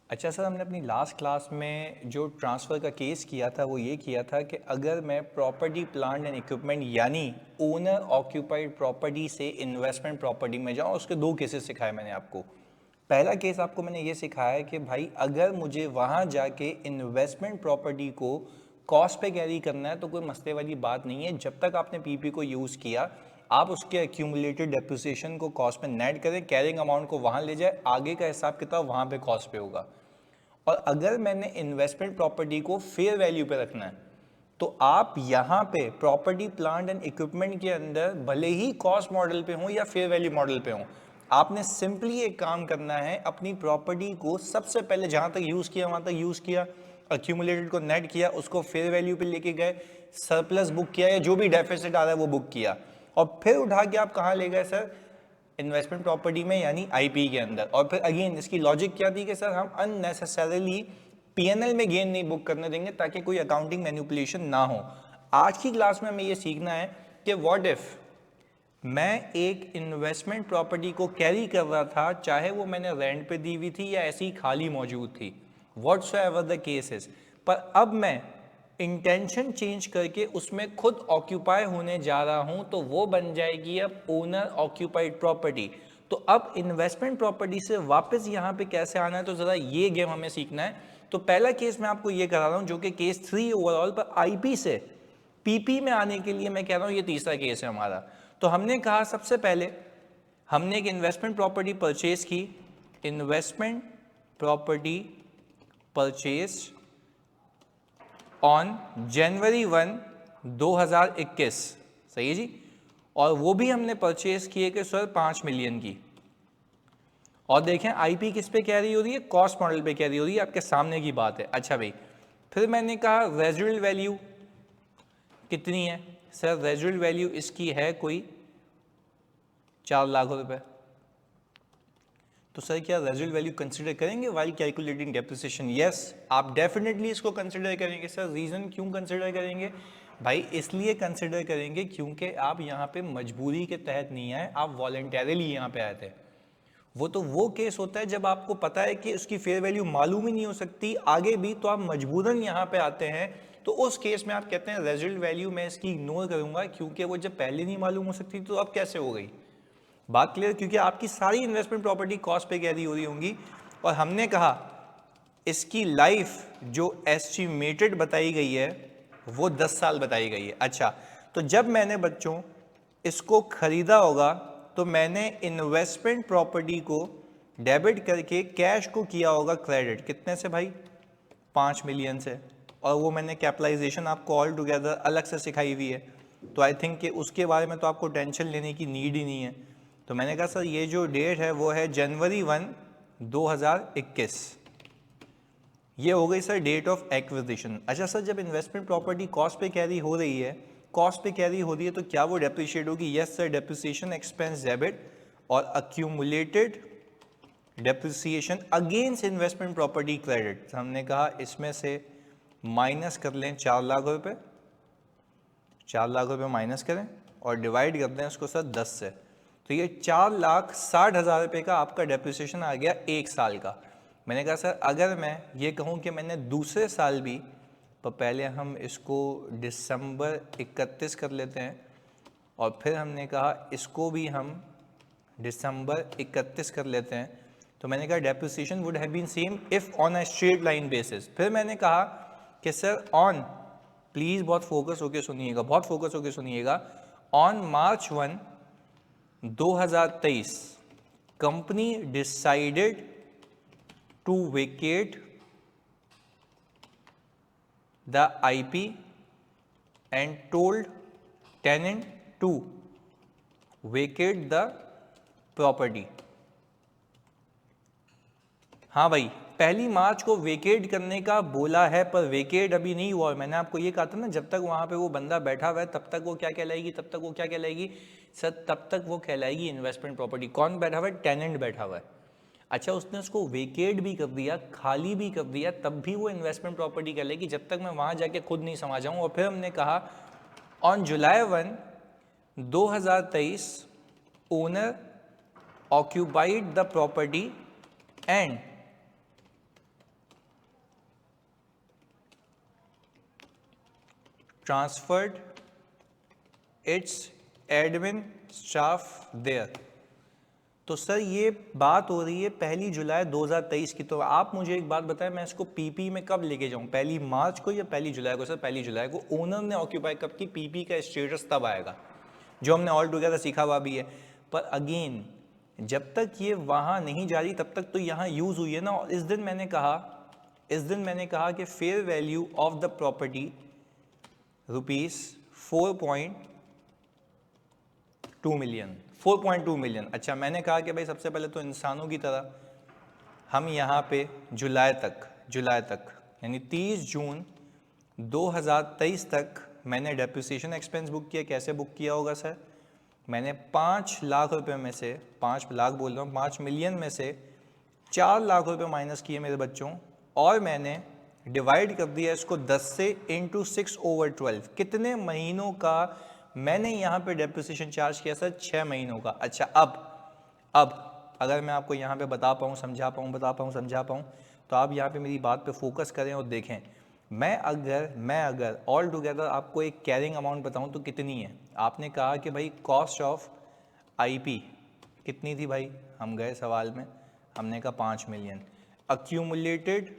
अच्छा सर, हमने अपनी लास्ट क्लास में जो ट्रांसफ़र का केस किया था वो ये किया था कि अगर मैं प्रॉपर्टी प्लांट एंड इक्विपमेंट यानी ओनर ऑक्यूपाइड प्रॉपर्टी से इन्वेस्टमेंट प्रॉपर्टी में जाऊँ, उसके दो केसेस सिखाए मैंने आपको। पहला केस आपको मैंने ये सिखाया है कि भाई अगर मुझे वहाँ जाके इन्वेस्टमेंट प्रॉपर्टी को कॉस्ट पे कैरी करना है तो कोई मसले वाली बात नहीं है। जब तक आपने पीपी को यूज़ किया, आप उसके एक्यूमुलेटेड डेप्रिसिएशन को कॉस्ट पे नेट करें, कैरिंग अमाउंट को वहाँ ले जाए, आगे का हिसाब किताब वहाँ पे कॉस्ट पे होगा। और अगर मैंने इन्वेस्टमेंट प्रॉपर्टी को फेयर वैल्यू पे रखना है तो आप यहाँ पे प्रॉपर्टी प्लांट एंड इक्विपमेंट के अंदर भले ही कॉस्ट मॉडल पे हो या फेयर वैल्यू मॉडल पे हो, आपने सिंपली एक काम करना है, अपनी प्रॉपर्टी को सबसे पहले जहाँ तक यूज़ किया वहाँ तक यूज़ किया, अक्यूमुलेटेड को नेट किया, उसको फेयर वैल्यू पे लेके गए, सरप्लस बुक किया या जो भी डेफिसिट आ रहा है वो बुक किया, और फिर उठा के आप कहाँ ले गए सर, इन्वेस्टमेंट प्रॉपर्टी में यानी आईपी के अंदर। और फिर अगेन इसकी लॉजिक क्या थी कि सर हम अननेसेसरीली पीएनएल में गेन नहीं बुक करने देंगे ताकि कोई अकाउंटिंग मैनिपुलेशन ना हो। आज की क्लास में हमें ये सीखना है कि व्हाट इफ मैं एक इन्वेस्टमेंट प्रॉपर्टी को कैरी कर रहा था, चाहे वो मैंने रेंट पे दी हुई थी या ऐसी खाली मौजूद थी, व्हाटसोएवर द केस इज, पर अब मैं इंटेंशन चेंज करके उसमें खुद ऑक्यूपाई होने जा रहा हूं तो वो बन जाएगी अब ओनर ऑक्यूपाइड प्रॉपर्टी। तो अब इन्वेस्टमेंट प्रॉपर्टी से वापस यहाँ पे कैसे आना है, तो ज़रा ये गेम हमें सीखना है। तो पहला केस मैं आपको ये करा रहा हूँ जो कि केस 3 ओवरऑल, पर आईपी से पीपी में आने के लिए मैं कह रहा हूँ ये तीसरा केस है हमारा। तो हमने कहा सबसे पहले हमने एक इन्वेस्टमेंट प्रॉपर्टी परचेज की, investment property purchase on January 1 2021, सही है जी। और वो भी हमने परचेज किए कि सर 5 मिलियन की। और देखें आईपी किस पे कैरी हो रही है, कॉस्ट मॉडल पे कैरी हो रही है, आपके सामने की बात है। अच्छा भाई, फिर मैंने कहा रेजिडुअल वैल्यू कितनी है, सर रेजिडुअल वैल्यू इसकी है कोई 4 लाख रुपए। तो सर क्या रेजिडुअल वैल्यू कंसिडर करेंगे वाइल कैलकुलेटिंग डेप्रिसिएशन? यस, आप डेफिनेटली इसको कंसिडर करेंगे। सर रीज़न क्यों कंसिडर करेंगे? भाई इसलिए कंसिडर करेंगे क्योंकि आप यहाँ पे मजबूरी के तहत नहीं आए, आप वॉलेंटरली यहाँ पे आए थे। वो तो वो केस होता है जब आपको पता है कि उसकी फेयर वैल्यू मालूम ही नहीं हो सकती आगे भी, तो आप मजबूरन यहाँ पे आते हैं। तो उस केस में आप कहते हैं रेजिडुअल वैल्यू मैं इसकी इग्नोर करूंगा क्योंकि वो जब पहले नहीं मालूम हो सकती तो अब कैसे हो गई। बात क्लियर? क्योंकि आपकी सारी इन्वेस्टमेंट प्रॉपर्टी कॉस्ट पे कैरी हो रही होंगी। और हमने कहा इसकी लाइफ जो एस्टिमेटेड बताई गई है वो 10 साल बताई गई है। अच्छा, तो जब मैंने बच्चों इसको खरीदा होगा तो मैंने इन्वेस्टमेंट प्रॉपर्टी को डेबिट करके कैश को किया होगा क्रेडिट, कितने से भाई, 5 मिलियन से। और वो मैंने कैपिटलाइजेशन आपको ऑल टुगेदर अलग से सिखाई हुई है, तो आई थिंक कि उसके बारे में तो आपको टेंशन लेने की नीड ही नहीं है। तो मैंने कहा सर ये जो डेट है वो है जनवरी 1 2021, ये हो गई सर डेट ऑफ एक्विजिशन। अच्छा सर, जब इन्वेस्टमेंट प्रॉपर्टी कॉस्ट पे कैरी हो रही है, कॉस्ट पे कैरी हो रही है तो क्या वो डेप्रिशिएट होगी? Yes sir, depreciation expense debit और accumulated depreciation against investment property credit. हमने कहा इसमें से माइनस कर लें 4 लाख रुपए, 4 लाख रुपए माइनस करें और डिवाइड कर दें उसको सर 10 से, तो ये 4,60,000 रुपये का आपका डेप्रिसिएशन आ गया एक साल का। मैंने कहा सर अगर मैं ये कहूँ कि मैंने दूसरे साल भी, तो पहले हम इसको दिसंबर 31 कर लेते हैं और फिर हमने कहा इसको भी हम दिसंबर 31 कर लेते हैं। तो मैंने कहा depreciation would have been same if on a straight line basis. फिर मैंने कहा कि सर ऑन, प्लीज़ बहुत फोकस होकर सुनिएगा, बहुत फोकस होकर सुनिएगा, on March 1 2023 company decided to vacate the IP and told tenant to vacate the property. हाँ भाई, 1 मार्च को वेकेट करने का बोला है पर वेकेट अभी नहीं हुआ। मैंने आपको ये कहा था ना, जब तक वहाँ पे वो बंदा बैठा हुआ है तब तक वो क्या कहलाएगी, तब तक वो क्या कहलाएगी सर, तब तक वो कहलाएगी इन्वेस्टमेंट प्रॉपर्टी। कौन बैठा हुआ है? टेनेंट बैठा हुआ है। अच्छा, उसने उसको वेकेट भी कर दिया, खाली भी कर दिया, तब भी वो इन्वेस्टमेंट प्रॉपर्टी कहलाएगी जब तक मैं वहाँ जाके खुद नहीं समा जाऊँ। और फिर हमने कहा on July 1 2023 owner occupied the property and transferred its admin staff there. तो सर ये बात हो रही है 1 जुलाई 2023 की। तो आप मुझे एक बात बताएं, मैं इसको पीपी में कब लेके जाऊं, 1 मार्च को या 1 जुलाई को? सर 1 जुलाई को। ओनर ने ऑक्यूपाई कब की, पीपी का स्टेटस तब आएगा, जो हमने ऑल टुगेदर सीखा हुआ भी है। पर अगेन जब तक ये वहां नहीं जा रही तब तक तो यहाँ यूज हुई है ना। और इस दिन मैंने कहा कि fair value of the property ₹4.2 million, 4.2 million. अच्छा, मैंने कहा कि भाई सबसे पहले तो इंसानों की तरह हम यहाँ पे जुलाई तक यानी 30 जून 2023 तक मैंने डेप्रिसिएशन एक्सपेंस बुक किया। कैसे बुक किया होगा सर? मैंने 5 लाख रुपए में से, 5 लाख बोल रहा हूँ, 5 मिलियन में से 4 लाख रुपए माइनस किए मेरे बच्चों, और मैंने डिवाइड कर दिया इसको 10 से इंटू 6/12। कितने महीनों का मैंने यहाँ पे डेप्रिसिएशन चार्ज किया सर? 6 महीनों का। अच्छा, अब अगर मैं आपको यहाँ पे बता पाऊँ, समझा पाऊँ, तो आप यहाँ पे मेरी बात पे फोकस करें और देखें। मैं अगर ऑल टुगेदर आपको एक कैरिंग अमाउंट बताऊँ तो कितनी है? आपने कहा कि भाई कॉस्ट ऑफ आईपी कितनी थी भाई? हम गए सवाल में, हमने कहा 5 मिलियन। अक्यूमुलेटेड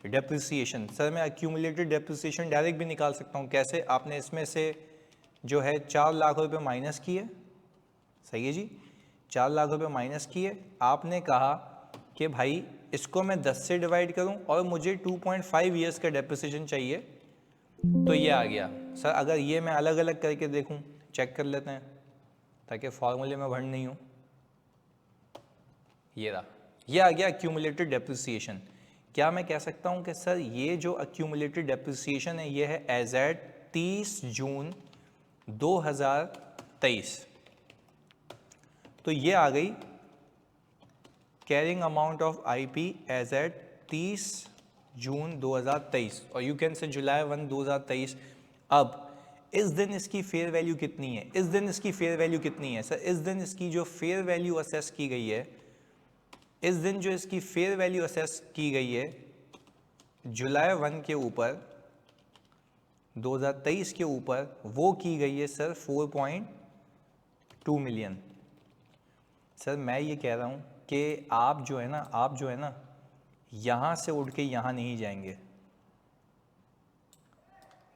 डेप्रिसिएशन, सर मैं अक्यूमुलेटेड डेप्रिसिएशन डायरेक्ट भी निकाल सकता हूँ। कैसे? आपने इसमें से जो है 4 लाख रुपए माइनस किए, सही है जी, 4 लाख रुपए माइनस किए। आपने कहा कि भाई इसको मैं 10 से डिवाइड करूं और मुझे 2.5 ईयर्स का डेप्रिसिएशन चाहिए, तो ये आ गया। सर अगर ये मैं अलग अलग करके देखूं, चेक कर लेते हैं ताकि फॉर्मूले में भंड नहीं हूं। ये रहा, ये आ गया अक्यूमुलेटेड डेप्रिसिएशन। क्या मैं कह सकता हूं कि सर ये जो अक्यूमुलेटेड डेप्रिसिएशन है ये है एज एट 30 जून 2023। तो ये आ गई carrying amount of IP as at 30 June 2023, और यू कैन से जुलाई 1, 2023। अब इस दिन इसकी फेयर वैल्यू कितनी है? इस दिन इसकी फेयर वैल्यू कितनी है सर? इस दिन इसकी जो फेयर वैल्यू असेस की गई है, इस दिन जो इसकी फेयर वैल्यू असेस की गई है जुलाई 1 के ऊपर, 2023 के ऊपर, वो की गई है सर 4.2 मिलियन। सर मैं ये कह रहा हूँ कि आप जो है ना यहाँ से उठ के यहाँ नहीं जाएंगे।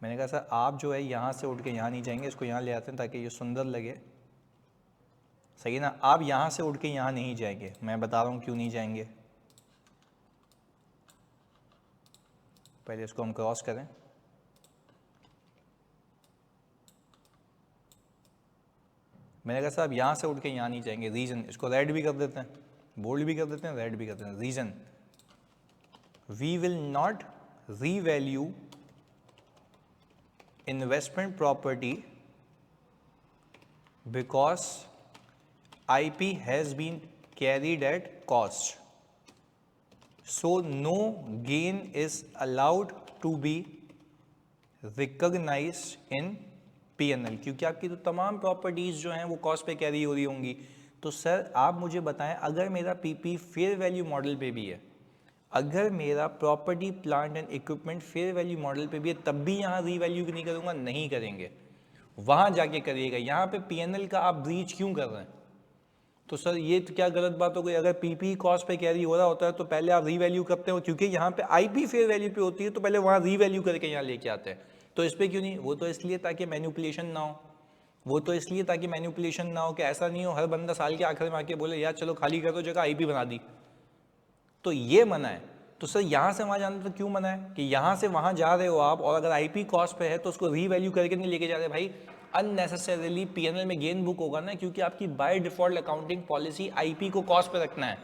मैंने कहा सर आप जो है यहाँ से उठ के यहाँ नहीं जाएंगे, इसको यहाँ ले आते हैं ताकि ये सुंदर लगे, सही है ना? आप यहाँ से उठ के यहाँ नहीं जाएंगे, मैं बता रहा हूँ क्यों नहीं जाएंगे। पहले इसको हम क्रॉस करें, मैंने कहा साहब यहाँ से उठ के यहाँ नहीं जाएंगे। रीज़न, इसको रेड भी कर देते हैं, बोल्ड भी कर देते हैं, रेड भी कर देते हैं। Reason, we will not revalue investment property because IP has been carried at cost, so no gain is allowed to be recognized in P&L, क्योंकि आपकी तो तमाम प्रॉपर्टीज जो हैं वो कॉस्ट पे कैरी हो रही होंगी। तो सर आप मुझे बताएं, अगर मेरा पीपी फेयर वैल्यू मॉडल पे भी है, अगर मेरा property plant and equipment fair value model पे भी है, तब भी यहाँ रीवैल्यू नहीं करूँगा? नहीं करेंगे, वहाँ जाके करिएगा। यहाँ पे P&L का आप ब्रीच क्यों कर रहे हैं? तो सर ये तो क्या गलत बात हो गई? अगर पीपी कॉस्ट पे कैरी हो रहा होता है तो पहले आप रीवैल्यू करते हो, क्योंकि यहाँ पे आईपी फेयर वैल्यू पे होती है तो पहले वहाँ रीवैल्यू करके यहाँ लेके आते हैं। तो इस पे क्यों नहीं? वो तो इसलिए ताकि मैनिपुलेशन ना हो, कि ऐसा नहीं हो हर बंदा साल के आखिर में आके बोले यार चलो खाली कर दो जगह, आईपी बना दी। तो ये मना है। तो सर यहाँ से वहाँ जाना तो क्यों मना है? कि यहाँ से वहाँ जा रहे हो आप, और अगर आईपी कॉस्ट पे है तो उसको रीवैल्यू करके नहीं लेके जा रहे भाई। अननेसेसरीली P&L में गेन बुक होगा ना, क्योंकि आपकी by default accounting policy IP को कॉस्ट पे रखना है।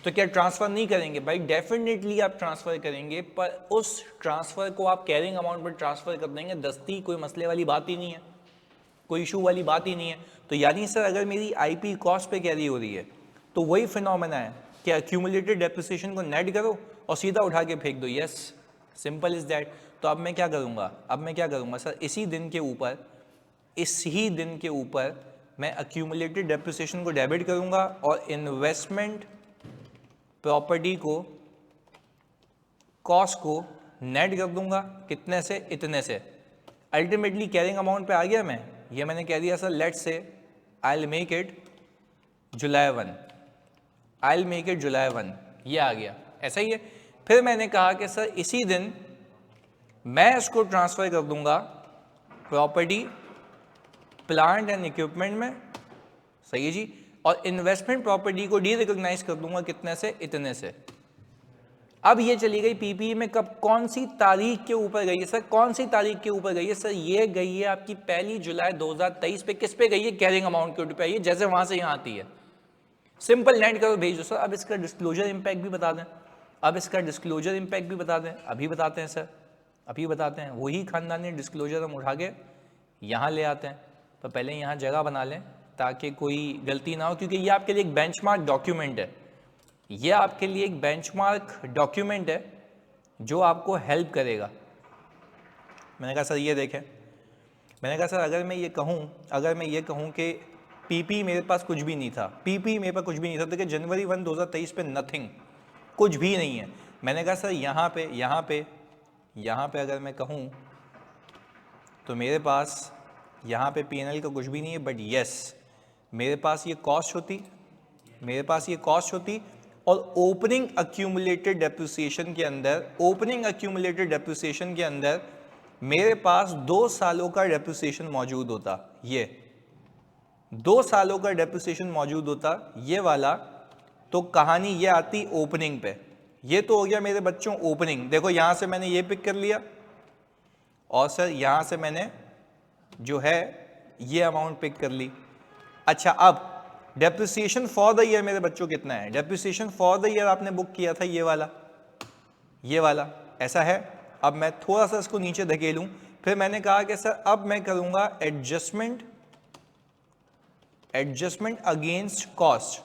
तो क्या ट्रांसफर नहीं करेंगे भाई? डेफिनेटली आप ट्रांसफर करेंगे, पर उस ट्रांसफर को आप कैरिंग अमाउंट पर ट्रांसफर कर देंगे दस्ती, कोई मसले वाली बात ही नहीं है, कोई इशू वाली बात ही नहीं है। तो यानी सर अगर मेरी आईपी कॉस्ट पे कैरी हो रही है तो वही फिनोमेना है कि एक्यूमुलेटेड डेप्रिसिएशन को नेट करो और सीधा उठा के फेंक दो। Yes, simple is that. तो अब मैं क्या करूँगा सर? इसी दिन के ऊपर मैं एक्यूमुलेटेड डेप्रिसिएशन को डेबिट करूंगा और इन्वेस्टमेंट प्रॉपर्टी को, कॉस्ट को नेट कर दूंगा कितने से, इतने से, अल्टीमेटली कैरिंग अमाउंट पे आ गया मैं। ये मैंने कह दिया सर लेट से I will make it July 1, I will make it July 1, ये आ गया, ऐसा ही है। फिर मैंने कहा कि सर इसी दिन मैं इसको ट्रांसफर कर दूंगा प्रॉपर्टी प्लांट एंड इक्विपमेंट में, सही है जी, और इन्वेस्टमेंट प्रॉपर्टी को डी रिकॉग्नाइज कर दूंगा कितने से, इतने से। अब ये चली गई पीपीई में कब, कौन सी तारीख के ऊपर गई है सर, कौन सी तारीख के ऊपर गई है सर, ये गई है आपकी 1 जुलाई 2023 पे। किस पे गई है, कैरिंग अमाउंट के ऊपर पे आई है, जैसे वहां से यहाँ आती है, सिंपल नेट करो भेज दो सर। अब इसका डिस्क्लोजर इंपैक्ट भी बता दें, अब इसका डिस्क्लोजर इंपैक्ट भी बता दें, अभी बताते हैं सर, अभी बताते हैं। वही खानदानी डिस्क्लोजर हम उठा के यहाँ ले आते हैं, तो पहले यहाँ जगह बना लें ताकि कोई गलती ना हो, क्योंकि ये आपके लिए एक बेंचमार्क डॉक्यूमेंट है, ये आपके लिए एक बेंचमार्क डॉक्यूमेंट है जो आपको हेल्प करेगा। मैंने कहा सर ये देखें, मैंने कहा सर अगर मैं ये कहूँ कि पीपी मेरे पास कुछ भी नहीं था, पीपी मेरे पास कुछ भी नहीं था, देखिए जनवरी 1 2023 पे नथिंग, कुछ भी नहीं है। मैंने कहा सर यहाँ पे अगर मैं कहूँ तो मेरे पास यहाँ पे पीएनएल का कुछ भी नहीं है, बट यस मेरे पास ये कॉस्ट होती, और ओपनिंग अक्यूमुलेटेड डेप्रिसिएशन के अंदर मेरे पास 2 सालों का डेप्रिसिएशन मौजूद होता, ये 2 सालों का डेप्रिसिएशन मौजूद होता ये वाला, तो कहानी ये आती ओपनिंग पे। ये तो हो गया मेरे बच्चों ओपनिंग, देखो यहां से मैंने ये पिक कर लिया, और सर यहां से मैंने जो है ये अमाउंट पिक कर ली। अच्छा अब डेप्रिसिएशन फॉर द ईयर मेरे बच्चों कितना है, डेप्रिसिएशन फॉर द ईयर आपने बुक किया था ये वाला ऐसा है। अब मैं थोड़ा सा इसको नीचे धकेलूं, फिर मैंने कहा कि सर अब मैं करूंगा एडजस्टमेंट अगेंस्ट कॉस्ट,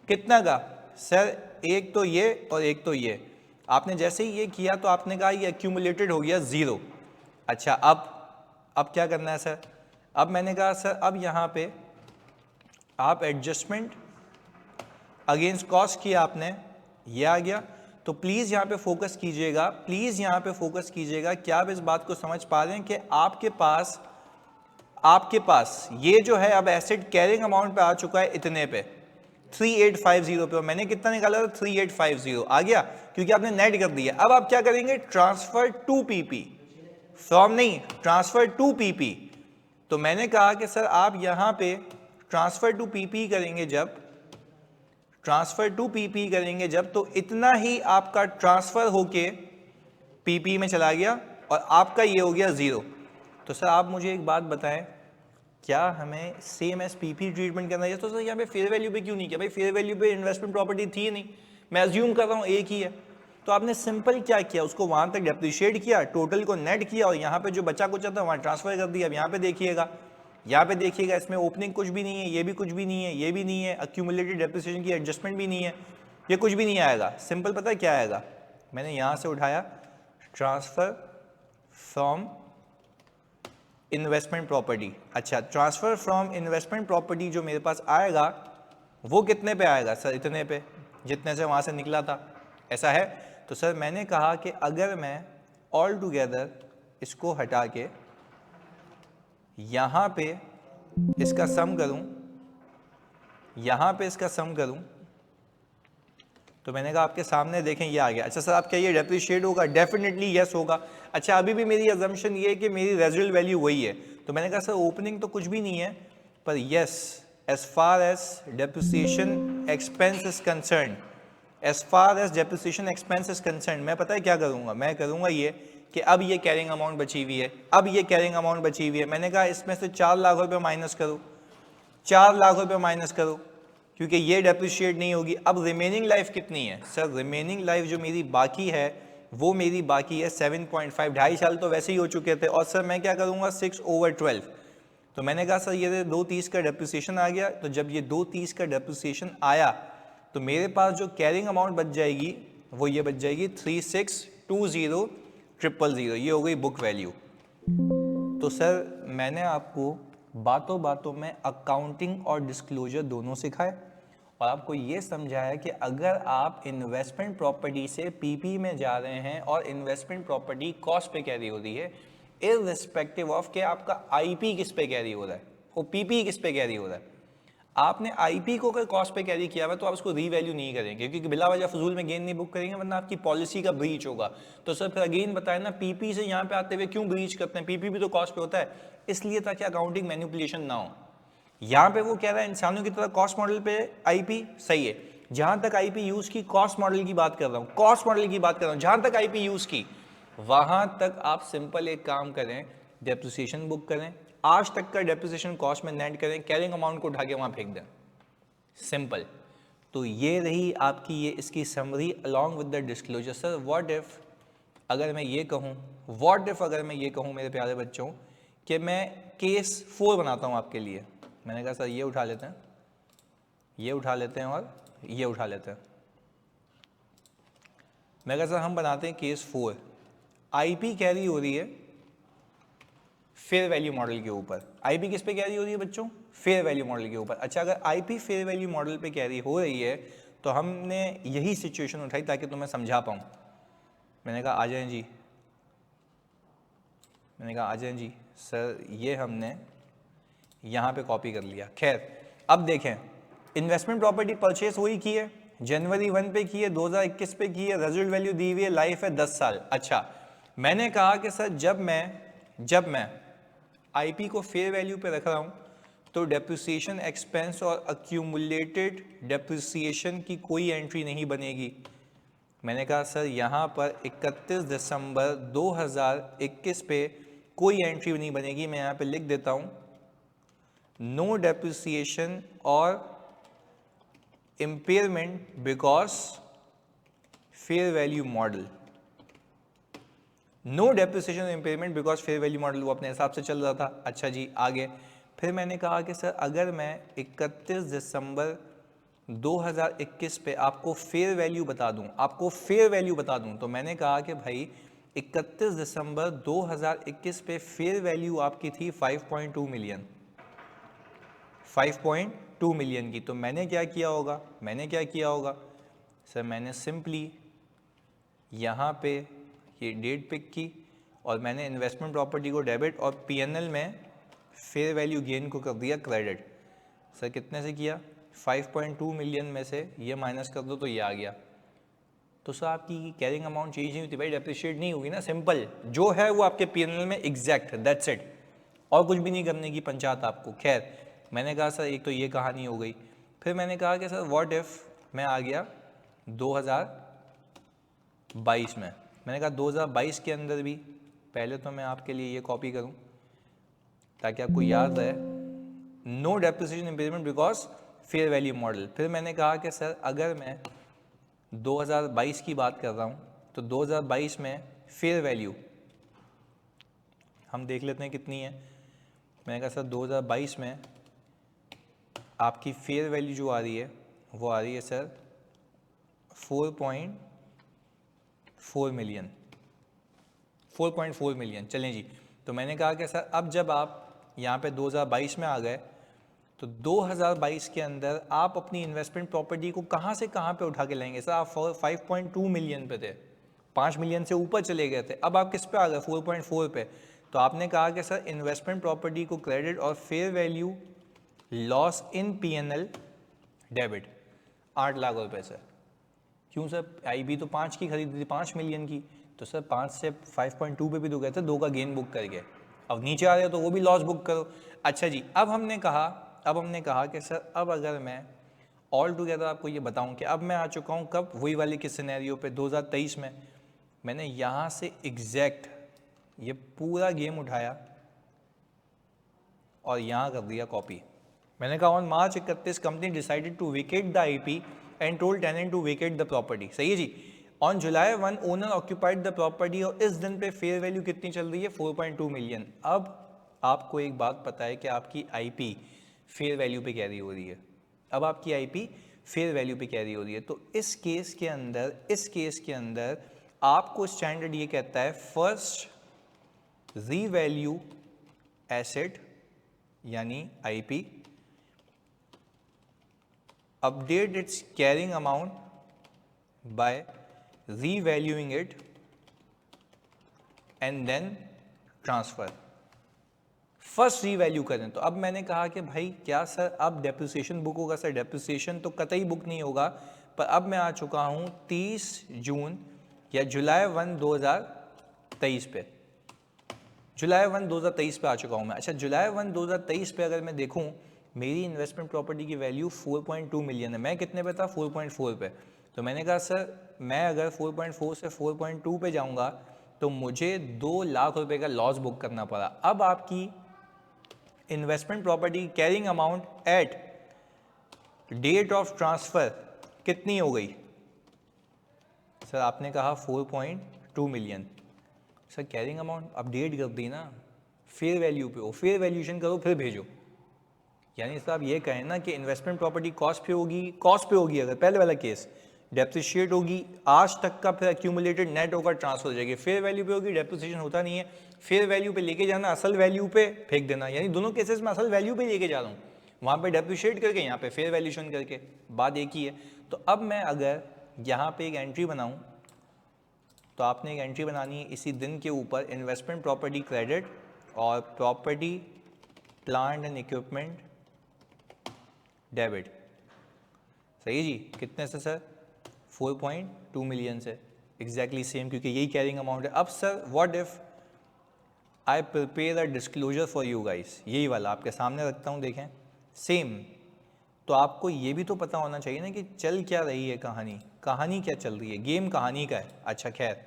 कितना का सर, एक तो ये और एक तो ये। आपने जैसे ही ये किया तो आपने कहा ये एक्यूमुलेटेड हो गया 0। अच्छा अब क्या करना है सर, अब मैंने कहा सर अब यहाँ पे आप एडजस्टमेंट अगेंस्ट कॉस्ट किया आपने, ये आ गया। तो प्लीज़ यहाँ पे फोकस कीजिएगा, क्या आप इस बात को समझ पा रहे हैं कि आपके पास ये जो है अब एसेट कैरिंग अमाउंट पे आ चुका है इतने पे 3850 पे, और मैंने कितना निकाला था 3850 आ गया, क्योंकि आपने नेट कर दिया। अब आप क्या करेंगे, ट्रांसफर टू पीपी, फ्रॉम नहीं, ट्रांसफर टू पीपी। तो मैंने कहा कि सर आप यहां पे ट्रांसफर टू पीपी करेंगे जब तो इतना ही आपका ट्रांसफर होके पीपी में चला गया और आपका ये हो गया 0। तो सर आप मुझे एक बात बताएं, क्या हमें सेम एस पीपी ट्रीटमेंट करना है? तो सर यहाँ पे फेयर वैल्यू पे क्यों नहीं किया? भाई फेयर वैल्यू पे इन्वेस्टमेंट प्रॉपर्टी थी नहीं, मैं अज्यूम कर रहा हूँ एक ही है। तो आपने सिंपल क्या किया, उसको वहां तक डेप्रिशिएट किया, टोटल को नेट किया, और यहाँ पे जो बचा कुछ था वहां ट्रांसफर कर दिया। अब यहाँ पे देखिएगा इसमें ओपनिंग कुछ भी नहीं है, ये भी कुछ भी नहीं है, ये भी नहीं है, अक्यूमुलेटेड डेप्रिसिएशन की एडजस्टमेंट भी नहीं है, ये कुछ भी नहीं आएगा। सिंपल पता है क्या आएगा, मैंने यहाँ से उठाया ट्रांसफर फ्रॉम इन्वेस्टमेंट प्रॉपर्टी। अच्छा, ट्रांसफर फ्रॉम इन्वेस्टमेंट प्रॉपर्टी जो मेरे पास आएगा वो कितने पे आएगा सर? इतने पे, जितने से वहाँ से निकला था, ऐसा है। तो सर मैंने कहा कि अगर मैं ऑल टुगेदर इसको हटा के यहाँ पे इसका सम करूँ, यहाँ पे इसका सम करूँ, तो मैंने कहा आपके सामने देखें ये आ गया। अच्छा सर आप क्या ये डेप्रिशिएट होगा? डेफिनेटली यस होगा। अच्छा अभी भी मेरी अजम्पशन ये है कि मेरी रेजिडुअल वैल्यू वही है, तो मैंने कहा सर ओपनिंग तो कुछ भी नहीं है, पर yes as far as depreciation expense is concern, मैं पता है क्या करूँगा, मैं करूँगा ये कि अब ये कैरिंग अमाउंट बची हुई है, मैंने कहा इसमें से 4 लाख रुपये माइनस करो, क्योंकि ये डेप्रिशिएट नहीं होगी। अब रिमेनिंग लाइफ कितनी है सर? रिमेनिंग लाइफ जो मेरी बाकी है वो मेरी बाकी है 7.5, 2.5 साल तो वैसे ही हो चुके थे। और सर मैं क्या करूँगा 6/12, तो मैंने कहा सर ये 230 का डेप्रिसिएशन आ गया। तो जब ये 230 का डेप्रिसिएशन आया तो मेरे पास जो कैरिंग अमाउंट बच जाएगी वो ये बच जाएगी 3620,000, ये हो गई बुक वैल्यू। तो सर मैंने आपको बातों बातों में अकाउंटिंग और डिस्क्लोजर दोनों सिखाए, और आपको ये समझाया कि अगर आप इन्वेस्टमेंट प्रॉपर्टी से पीपी में जा रहे हैं और इन्वेस्टमेंट प्रॉपर्टी कॉस्ट पे कैरी हो रही है, इररिस्पेक्टिव ऑफ कि आपका आईपी किस पे कैरी हो रहा है और पीपी किस पे कैरी हो रहा है, आपने आईपी को अगर कॉस्ट पे कैरी किया हुआ तो आप उसको रीवैल्यू नहीं करेंगे क्योंकि बिला वजह फजूल में गेन नहीं बुक करेंगे, वरना आपकी पॉलिसी का ब्रीच होगा। तो सर फिर अगेन बताए ना, पीपी से यहाँ पे आते हुए क्यों ब्रीच करते हैं, पीपी भी तो कॉस्ट पे होता है, इसलिए ताकि अकाउंटिंग मैनिपुलेशन ना हो। यहाँ पे वो कह रहा है इंसानों की तरह कॉस्ट मॉडल पे आईपी सही है, जहां तक आईपी यूज की कॉस्ट मॉडल की बात कर रहा हूँ, कॉस्ट मॉडल की बात कर रहा हूँ, जहां तक आईपी यूज की वहां तक आप सिंपल एक काम करें, डेप्रिसिएशन बुक करें, आज तक का डेप्रिसिएशन कॉस्ट में नेट करें, कैरिंग अमाउंट को उठा के वहां फेंक दें, सिंपल। तो ये रही आपकी ये इसकी summary along with the disclosure. Sir what if अगर मैं ये कहूँ, व्हाट इफ अगर मैं ये कहूँ मेरे प्यारे बच्चों कि मैं केस 4 बनाता हूँ आपके लिए। मैंने कहा सर ये उठा लेते हैं, ये उठा लेते हैं और ये उठा लेते हैं। मैं कहा सर हम बनाते हैं केस 4, आईपी कैरी हो रही है फेयर वैल्यू मॉडल के ऊपर। आईपी किस पे कैरी हो रही है बच्चों, फेयर वैल्यू मॉडल के ऊपर। अच्छा अगर आईपी फेयर वैल्यू मॉडल पे कैरी हो रही है तो हमने यही सिचुएशन उठाई ताकि तुम्हें समझा पाऊँ। मैंने कहा आ जाएं जी, मैंने कहा आ जाएं जी सर, ये हमने यहाँ पे कॉपी कर लिया। खैर अब देखें, इन्वेस्टमेंट प्रॉपर्टी परचेस वही की है, जनवरी 1 पे की है, 2021 पे की है, रेजिडुअल वैल्यू दी हुई है, लाइफ है 10 साल। अच्छा मैंने कहा कि सर जब मैं आईपी को फेयर वैल्यू पे रख रहा हूँ तो डेप्रिसिएशन एक्सपेंस और अक्यूमुलेटेड डेप्रिसिएशन की कोई एंट्री नहीं बनेगी। मैंने कहा सर यहाँ पर 31 दिसंबर 2021 पे कोई एंट्री नहीं बनेगी। मैं यहाँ पे लिख देता हूँ नो डेप्रिसिएशन और impairment because fair value model, no depreciation और impairment because fair value model वो अपने हिसाब से चल रहा था। अच्छा जी आगे फिर मैंने कहा कि सर अगर मैं 31 दिसंबर 2021 पे आपको फेयर वैल्यू बता दूं, आपको फेयर वैल्यू बता दूं, तो मैंने कहा कि भाई 31 दिसंबर 2021 पे फेयर वैल्यू आपकी थी 5.2 मिलियन, 5.2 मिलियन की। तो मैंने क्या किया होगा, सर मैंने सिंपली यहाँ पे ये डेट पिक की और मैंने इन्वेस्टमेंट प्रॉपर्टी को डेबिट और पीएनएल में फेयर वैल्यू गेन को कर दिया क्रेडिट। सर कितने से किया, 5.2 मिलियन में से ये माइनस कर दो तो ये आ गया। तो सर आपकी कैरिंग अमाउंट चेंज नहीं होती भाई, डेप्रिशिएट नहीं होगी ना, सिंपल जो है वो आपके पीएनएल में एग्जैक्ट, दैट्स इट, और कुछ भी नहीं करने की पंचायत आपको। खैर मैंने कहा सर एक तो ये कहानी हो गई। फिर मैंने कहा कि सर व्हाट इफ मैं आ गया 2022 में। मैंने कहा 2022 के अंदर भी, पहले तो मैं आपके लिए ये कॉपी करूं ताकि आपको याद रहे, no depreciation impairment because fair value model. फिर मैंने कहा कि सर अगर मैं 2022 की बात कर रहा हूं तो 2022 में फेयर वैल्यू हम देख लेते हैं कितनी है। मैंने कहा सर 2022 में आपकी फेयर वैल्यू जो आ रही है वो आ रही है सर 4.4 मिलियन, 4.4 मिलियन। चलें जी, तो मैंने कहा कि सर अब जब आप यहाँ पे 2022 में आ गए तो 2022 के अंदर आप अपनी इन्वेस्टमेंट प्रॉपर्टी को कहाँ से कहाँ पे उठा के लाएंगे। सर आप 5.2 मिलियन पे थे, 5 मिलियन से ऊपर चले गए थे, अब आप किस पे आ गए, 4.4 पे। तो आपने कहा कि सर इन्वेस्टमेंट प्रॉपर्टी को क्रेडिट और fair value loss in PNL debit 8 lakh रुपए से। क्यों सर, आईबी तो 5 की खरीदी थी, 5 मिलियन की, तो सर 5 से 5.2 पे भी तो गए थे, 2 का गेन बुक करके, अब नीचे आ रहे हो तो वो भी लॉस बुक करो। अच्छा जी, अब हमने कहा कि सर अब अगर मैं ऑल टुगेदर आपको ये बताऊं कि अब मैं आ चुका हूं कब, वही वाले के सिनेरियो पे 2023 में। मैंने यहाँ से एग्जैक्ट ये पूरा गेम उठाया और यहाँ कर दिया कॉपी। मैंने कहा on March 31 company decided to vacate the IP and told tenant to vacate the property. सही है जी। On July 1 owner occupied the property और इस दिन पे फेयर वैल्यू कितनी चल रही है, 4.2 मिलियन। अब आपको एक बात पता है कि आपकी आईपी फेयर वैल्यू पे कैरी हो रही है, अब आपकी आईपी फेयर वैल्यू पे कैरी हो रही है। तो इस केस के अंदर आपको स्टैंडर्ड ये कहता है फर्स्ट रीवैल्यू एसेट यानी IP, update its carrying amount by revaluing it and then transfer. First revalue करें। तो अब मैंने कहा कि भाई क्या सर अब डेप्रिसिएशन बुक होगा? सर डेप्रिसिएशन तो कतई बुक नहीं होगा, पर अब मैं आ चुका हूँ 30 जून या जुलाई 1 2023 पे, जुलाई 1 2023 पे आ चुका हूँ मैं। अच्छा, जुलाई 1 2023 पे अगर मैं देखूँ, मेरी इन्वेस्टमेंट प्रॉपर्टी की वैल्यू 4.2 मिलियन है। मैं कितने पे था? 4.4 पे। तो मैंने कहा सर मैं अगर 4.4 से 4.2 पे जाऊँगा तो मुझे 2 लाख रुपए का लॉस बुक करना पड़ा। अब आपकी investment property carrying amount at date of transfer कितनी हो गई? सर आपने कहा 4.2 million. Sir carrying amount update कर दी ना, फेयर वैल्यू पे हो, फेयर वैल्यूएशन करो फिर भेजो। यानी सर आप ये कहें ना कि इन्वेस्टमेंट प्रॉपर्टी कॉस्ट पे होगी, कॉस्ट पे होगी अगर पहले वाला केस, डेप्रिशिएट होगी आज तक का, फिर एक्यूमुलेटेड नेट होकर ट्रांसफर हो जाएगी। फेयर वैल्यू पे होगी, डेप्रिसिएशन होता नहीं है, फेयर वैल्यू पे लेके जाना, असल वैल्यू पे फेंक देना। यानी दोनों केसेस में असल वैल्यू पे लेके जा रहा हूँ, वहाँ पे डेप्रिशिएट करके, यहाँ पे फेयर वैल्यूएशन करके, बात एक ही है। तो अब मैं अगर यहाँ पे एक एंट्री बनाऊँ, तो आपने एक एंट्री बनानी है इसी दिन के ऊपर, इन्वेस्टमेंट प्रॉपर्टी क्रेडिट और property plant and equipment debit. सही जी, कितने से सर? 4.2 मिलियन से, एग्जैक्टली सेम, क्योंकि यही कैरिंग अमाउंट है। अब sir what if I prepare a disclosure for you guys, यही वाला आपके सामने रखता हूँ, देखें सेम। तो आपको ये भी तो पता होना चाहिए ना कि चल क्या रही है कहानी, कहानी क्या चल रही है, गेम कहानी का है। अच्छा खैर,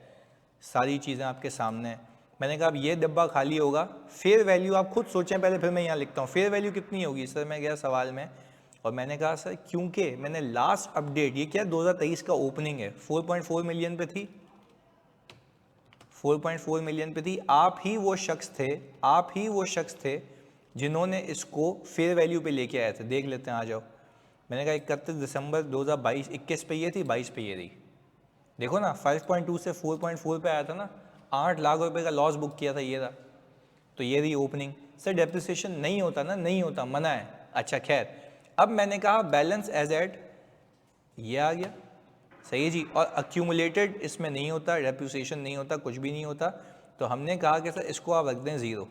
सारी चीज़ें आपके सामने हैं। मैंने कहा अब ये डब्बा खाली होगा, फेयर वैल्यू आप खुद सोचें पहले, फिर मैं यहाँ लिखता हूँ फेयर वैल्यू कितनी होगी। सर मैं गया सवाल में और मैंने कहा सर क्योंकि मैंने लास्ट अपडेट, ये क्या 2023 का ओपनिंग है, 4.4 मिलियन पे थी, 4.4 मिलियन पे थी। आप ही वो शख्स थे जिन्होंने इसको फेयर वैल्यू पे लेके आए थे। देख लेते हैं, आ जाओ। मैंने कहा 31 दिसंबर 2022, 21 पे ये थी, 22 पे ये थी। देखो ना, 5.2 से 4.4 पे आया था ना, 8 लाख रुपए का लॉस बुक किया था, ये था। तो ये रही ओपनिंग। सर डेप्रिसिएशन नहीं होता ना? नहीं होता, मना है। अच्छा खैर, अब मैंने कहा बैलेंस एज एट, ये आ गया, सही जी। और अक्यूमुलेटेड इसमें नहीं होता, डेप्रिसिएशन नहीं होता, कुछ भी नहीं होता। तो हमने कहा कि सर इसको आप रख दें ज़ीरो,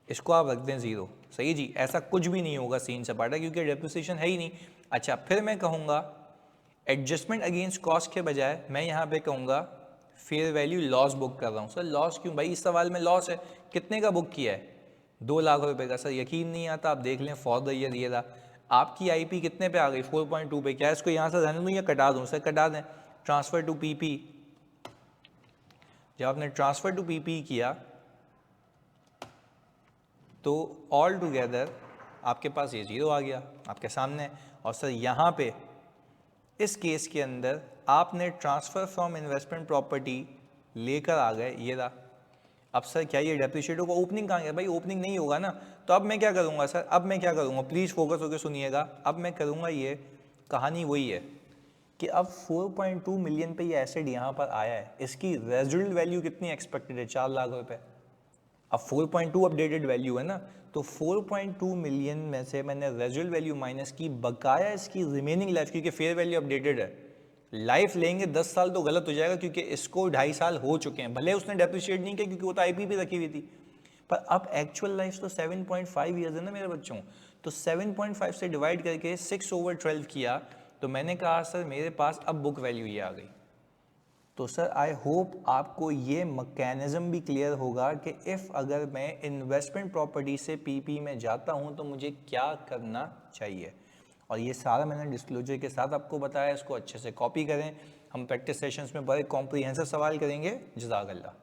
इसको आप रख दें ज़ीरो, सही जी। ऐसा कुछ भी नहीं होगा सीन सपाटा, क्योंकि डेप्रिसिएशन है ही नहीं। अच्छा, फिर मैं कहूँगा एडजस्टमेंट अगेंस्ट कॉस्ट के बजाय मैं यहाँ पे कहूँगा फेयर वैल्यू लॉस बुक कर रहा हूँ। सर लॉस क्यों भाई? इस सवाल में लॉस है, कितने का बुक किया है? 2 लाख रुपए का। सर यकीन नहीं आता, आप देख लें फॉर द ईयर ये रहा। आपकी आईपी कितने पे आ गई? 4.2 पे। क्या इसको यहाँ से रहने दूँ या कटा दूँ? सर कटा दें। ट्रांसफ़र टू पीपी, जब आपने ट्रांसफ़र टू पीपी किया तो ऑल टुगेदर आपके पास ये ज़ीरो आ गया आपके सामने। और सर यहाँ पे इस केस के अंदर आपने ट्रांसफ़र फ्रॉम इन्वेस्टमेंट प्रॉपर्टी लेकर आ गए, ये रहा। अब सर क्या ये डेप्रिशिएट होगा? ओपनिंग कहाँ गया भाई? ओपनिंग नहीं होगा ना। तो अब मैं क्या करूँगा सर? अब मैं क्या करूँगा, प्लीज़ फोकस होकर सुनिएगा। अब मैं करूँगा, ये कहानी वही है कि अब 4.2 मिलियन पे ये एसेट यहाँ पर आया है, इसकी रेजिडुअल वैल्यू कितनी एक्सपेक्टेड है? 4 लाख रुपए। अब 4.2 अपडेटेड वैल्यू है ना, तो 4.2 मिलियन में से मैंने रेजिडुअल वैल्यू माइनस की, बकाया इसकी रिमेनिंग लाइफ, क्योंकि फेयर वैल्यू अपडेटेड है, लाइफ लेंगे 10 साल तो गलत हो जाएगा, क्योंकि इसको 2.5 साल हो चुके हैं। भले उसने डेप्रिशिएट नहीं किया क्योंकि वो तो आईपी भी रखी हुई थी, पर अब एक्चुअल लाइफ तो 7.5 ईयर्स है ना मेरे बच्चों। तो 7.5 से डिवाइड करके 6/12 किया, तो मैंने कहा सर मेरे पास अब बुक वैल्यू ये आ गई। तो सर आई होप आपको ये मैकेनिज्म भी क्लियर होगा कि इफ़ अगर मैं इन्वेस्टमेंट प्रॉपर्टी से पीपी में जाता हूँ तो मुझे क्या करना चाहिए। और ये सारा मैंने डिस्क्लोजर के साथ आपको बताया, इसको अच्छे से कॉपी करें। हम प्रैक्टिस सेशंस में बड़े कॉम्प्रिहेंसिव सवाल करेंगे। जज़ाकल्लाह।